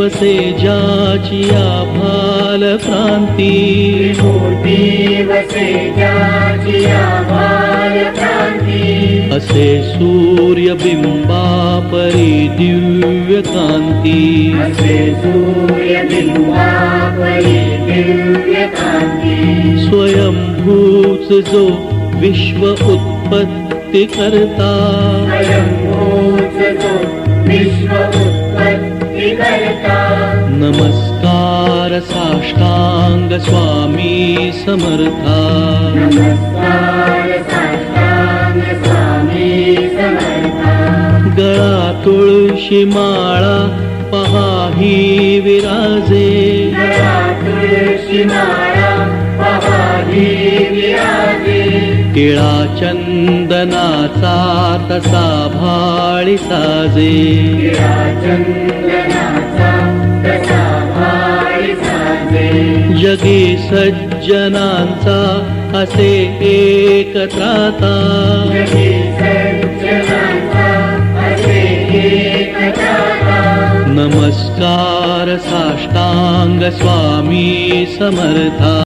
वसे ज्याची आभाल क्रांती, त्रिमूर्ती वसे ज्याची आभाळ क्रांती, असे सूर्यबिंबा परी दिव्य कांती, असे सूर्यबिंबा परी दिव्य कांती, स्वयंभूच जो विश्व उत्पत्ती करता, स्वयंभूच जो विश्व उत्पत्ती करता, नमस्कार साष्टांग स्वामी समर्था, नमस्कार साष्टांग स्वामी समर्था, गळा तुळशी माळा पहाही विराजे, गळा तुळशी माळा पहाही विराजे, टिळा चंदनाचा तसा भाळी साजे, टिळा चंदनाचा तसा भाळी साजे, जगी सज्जनांचा असे एकत्राता, जगी सज्जनांचा असे एकत्राता, नमस्कार साष्टांग स्वामी समर्था.